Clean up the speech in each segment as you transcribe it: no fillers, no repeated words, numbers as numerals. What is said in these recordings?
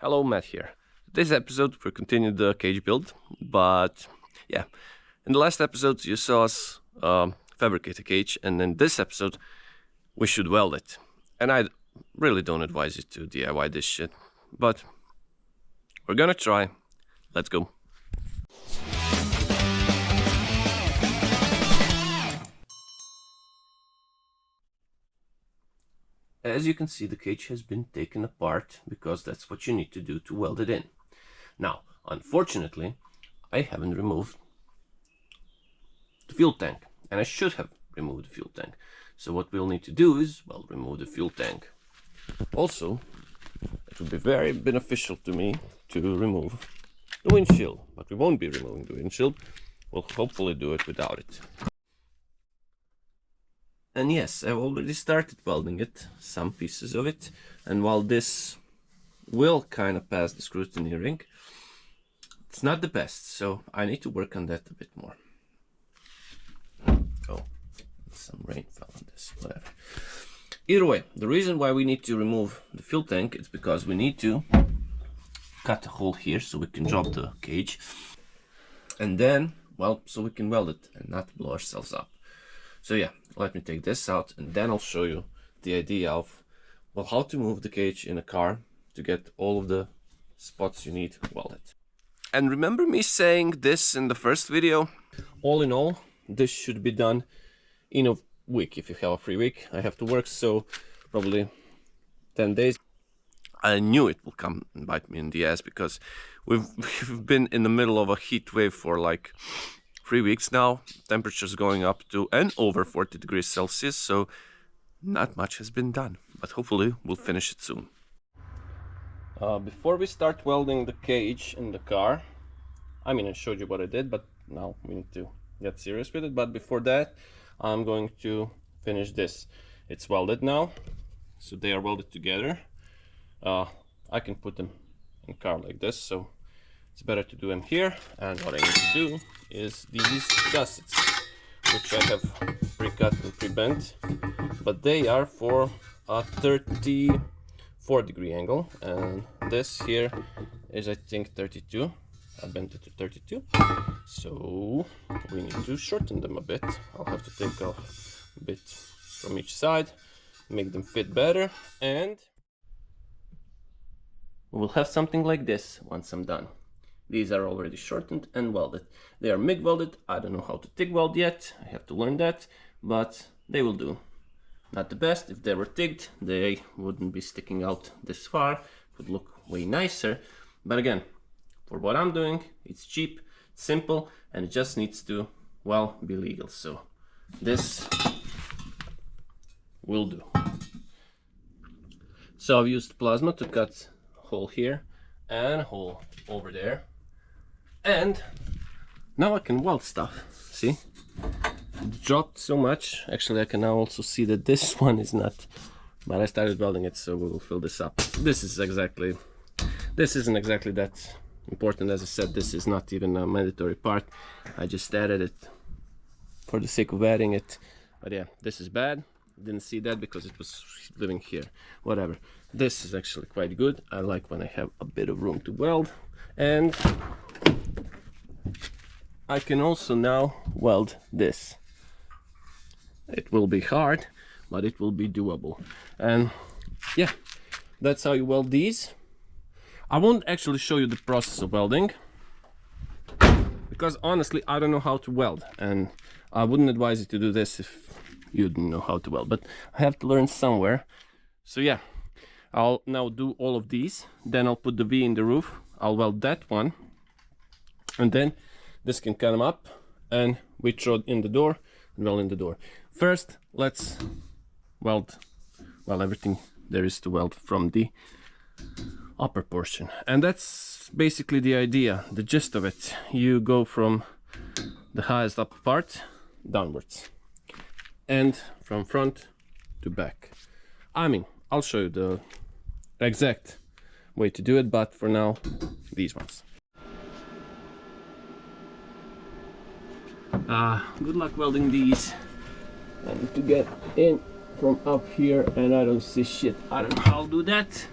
Hello, Matt here. Today's episode we're continuing the cage build, but yeah, in the last episode you saw us fabricate a cage, and in this episode we should weld it. And I really don't advise you to DIY this shit, but we're gonna try. Let's go. As you can see, the cage has been taken apart because that's what you need to do to weld it in. Now, unfortunately, I haven't removed the fuel tank, and I should have removed the fuel tank. So what we'll need to do is, well, remove the fuel tank. Also, it would be very beneficial to me to remove the windshield, but we won't be removing the windshield. We'll hopefully do it without it. And yes, I've already started welding it, some pieces of it, and while this will kind of pass the scrutiny ring, it's not the best, so I need to work on that a bit more. Oh, some rain fell on this, whatever. Either way, the reason why we need to remove the fuel tank is because we need to cut a hole here so we can drop the cage, and then, well, so we can weld it and not blow ourselves up. So yeah, let me take this out and then I'll show you the idea of, well, how to move the cage in a car to get all of the spots you need welded. And remember me saying this in the first video? All in all, this should be done in a week. If you have a free week, I have to work, so probably 10 days. I knew it will come and bite me in the ass because we've been in the middle of a heat wave for like 3 weeks now. Temperatures going up to and over 40 degrees Celsius, so not much has been done, but hopefully we'll finish it soon. Before we start welding the cage in the car, I mean, I showed you what I did, but now we need to get serious with it. But before that, I'm going to finish this. It's welded now, so they are welded together. I can put them in the car like this, so it's better to do them here. And what I need to do is these gussets, which I have pre-cut and pre-bent, but they are for a 34-degree angle, and this here is, I think, 32. I bent it to 32, so we need to shorten them a bit. I'll have to take off a bit from each side, make them fit better, and we'll have something like this once I'm done. These are already shortened and welded. They are MIG welded. I don't know how to TIG weld yet. I have to learn that, but they will do. Not the best. If they were TIGged, they wouldn't be sticking out this far. It would look way nicer. But again, for what I'm doing, it's cheap, it's simple, and it just needs to, well, be legal. So this will do. So I've used plasma to cut a hole here and a hole over there. And now I can weld stuff. See? It dropped so much. Actually, I can now also see that this one is not, but I started welding it, so we will fill this up. This isn't exactly that important. As I said, this is not even a mandatory part. I just added it for the sake of adding it. But yeah, this is bad. Didn't see that because it was living here. Whatever. This is actually quite good. I like when I have a bit of room to weld. And I can also now weld this. It will be hard, but it will be doable. And yeah, that's how you weld these. I won't actually show you the process of welding because honestly I don't know how to weld, and I wouldn't advise you to do this if you didn't know how to weld, but I have to learn somewhere. So yeah, I'll now do all of these, then I'll put the V in the roof. I'll weld that one, and then this can come up and we throw in the door and weld in the door. First, let's weld, well, everything there is to weld from the upper portion, and that's basically the idea, the gist of it. You go from the highest upper part downwards and from front to back. I mean, I'll show you the exact way to do it, but for now, these ones. Good luck welding these. I need to get in from up here and I don't see shit. I don't know how I'll do that.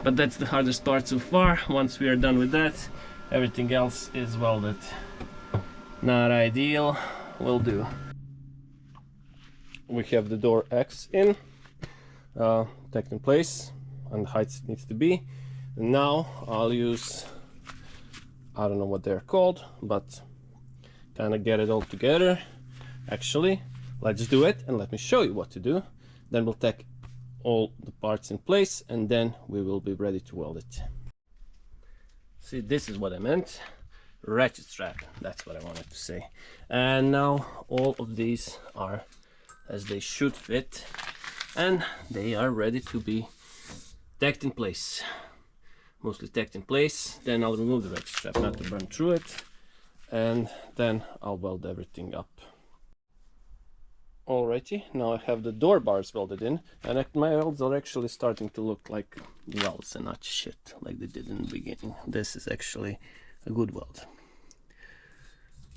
but that's the hardest part so far. Once we are done with that, everything else is welded. Not ideal, will do. We have the door X in, tacked in place, and the height it needs to be. And now I'll use, I don't know what they're called, but kind of get it all together. Actually, let's do it and let me show you what to do. Then we'll tack all the parts in place and then we will be ready to weld it. See, this is what I meant. Ratchet strap, that's what I wanted to say. And now all of these are as they should fit and they are ready to be tacked in place. Mostly tacked in place. Then I'll remove the ratchet strap not to burn through it, and then I'll weld everything up. Alrighty, now I have the door bars welded in, and my welds are actually starting to look like welds and not shit like they did in the beginning. This is actually a good weld.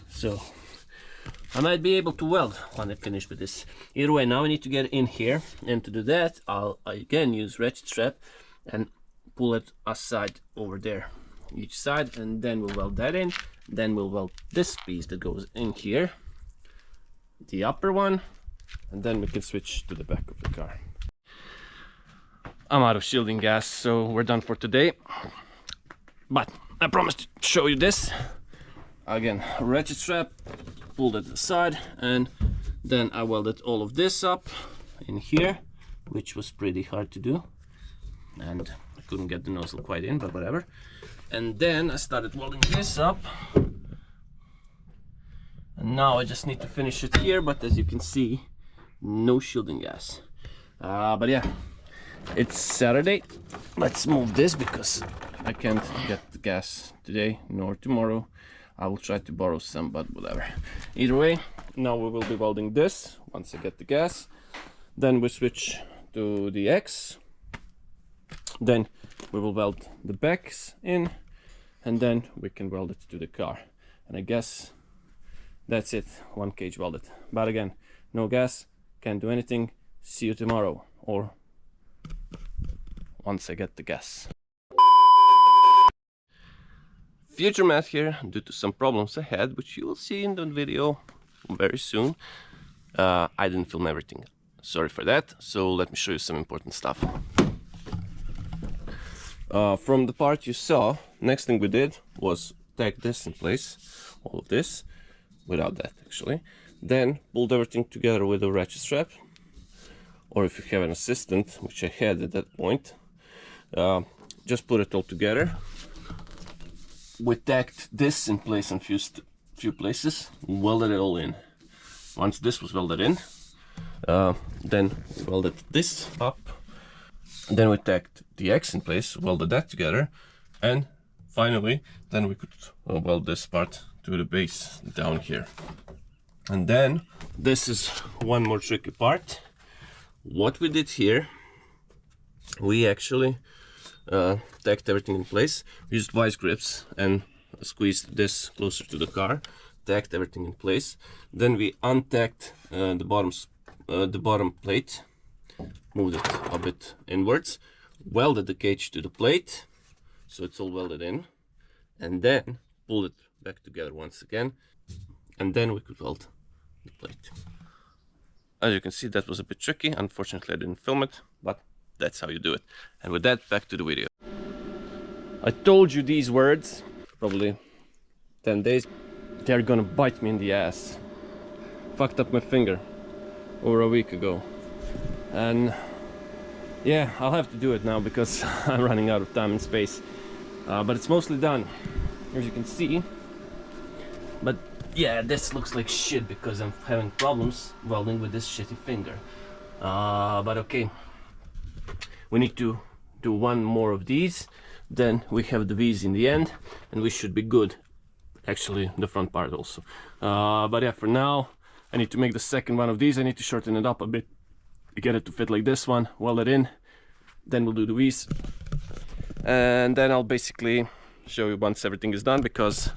So I might be able to weld when I finish with this. Either way, now I need to get in here, and to do that I'll again use ratchet strap and pull it aside over there, each side, and then we'll weld that in. Then we'll weld this piece that goes in here, the upper one, and then we can switch to the back of the car. I'm out of shielding gas, so we're done for today. But I promised to show you this. Again, ratchet strap, pulled it aside, and then I welded all of this up in here, which was pretty hard to do. And I couldn't get the nozzle quite in, but whatever. And then I started welding this up. And now I just need to finish it here, but as you can see, no shielding gas. But yeah, it's Saturday. Let's move this because I can't get the gas today nor tomorrow. I will try to borrow some, but whatever. Either way, now we will be welding this once I get the gas. Then we switch to the X. Then we will weld the backs in, and then we can weld it to the car. And I guess that's it, one cage welded. But again, no gas, can't do anything. See you tomorrow, or once I get the gas. Future Matt here, due to some problems I had, which you will see in the video very soon. I didn't film everything, sorry for that. So let me show you some important stuff. From the part you saw, next thing we did was tack this in place, all of this, without that actually. Then pulled everything together with a ratchet strap, or if you have an assistant, which I had at that point, just put it all together. We tacked this in place in few places, welded it all in. Once this was welded in, then we welded this up. Then we tacked the X in place, welded that together, and finally then we could weld this part to the base down here. And then this is one more tricky part. What we did here, we actually tacked everything in place. We used vice grips and squeezed this closer to the car, tacked everything in place. Then we untacked the bottom plate, moved it a bit inwards, welded the cage to the plate, so it's all welded in, and then pulled it back together once again, and then we could weld the plate. As you can see, that was a bit tricky. Unfortunately, I didn't film it, but that's how you do it. And with that, back to the video. I told you these words, probably 10 days, they're gonna bite me in the ass. Fucked up my finger over a week ago. And yeah, I'll have to do it now because I'm running out of time and space. But it's mostly done, as you can see. But yeah, this looks like shit because I'm having problems welding with this shitty finger. But okay, we need to do one more of these, then we have the V's in the end, and we should be good. Actually, the front part also. But yeah, for now, I need to make the second one of these. I need to shorten it up a bit, get it to fit like this one, weld it in, then we'll do the V's. And then I'll basically show you once everything is done, because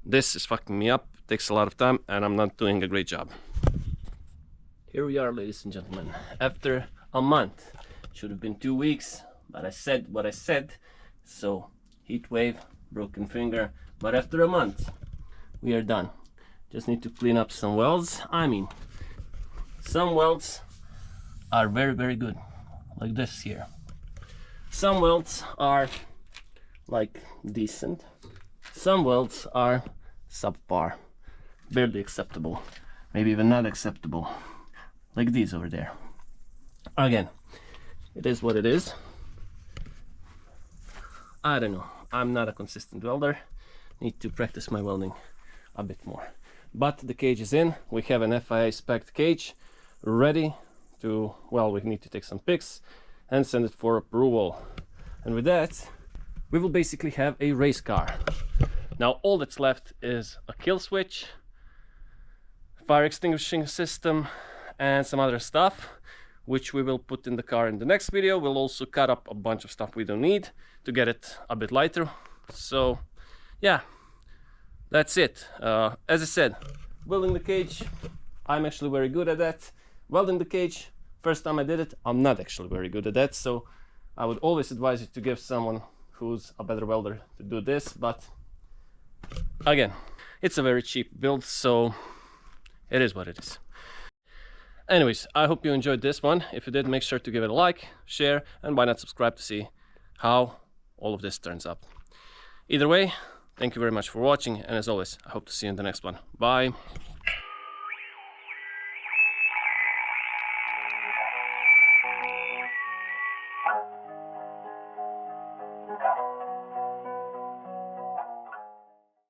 this is fucking me up, it takes a lot of time, and I'm not doing a great job. Here we are, ladies and gentlemen, after a month. Should have been 2 weeks, but I said what I said. So heat wave, broken finger, but after a month we are done. Just need to clean up some welds. I mean, some welds are very, very good, like this here. Some welds are like decent. Some welds are subpar, barely acceptable, maybe even not acceptable, like these over there. Again, it is what it is. I don't know, I'm not a consistent welder. Need to practice my welding a bit more. But the cage is in. We have an FIA spec cage ready to, well, we need to take some pics and send it for approval. And with that, we will basically have a race car. Now all that's left is a kill switch, fire extinguishing system, and some other stuff, which we will put in the car in the next video. We'll also cut up a bunch of stuff we don't need to get it a bit lighter. So yeah, that's it. As I said, welding the cage, I'm actually very good at that. Welding the cage, first time I did it, I'm not actually very good at that. So I would always advise you to give someone who's a better welder to do this. But again, it's a very cheap build, so it is what it is. Anyways, I hope you enjoyed this one. If you did, make sure to give it a like, share, and why not subscribe to see how all of this turns up. Either way, thank you very much for watching, and as always, I hope to see you in the next one. Bye!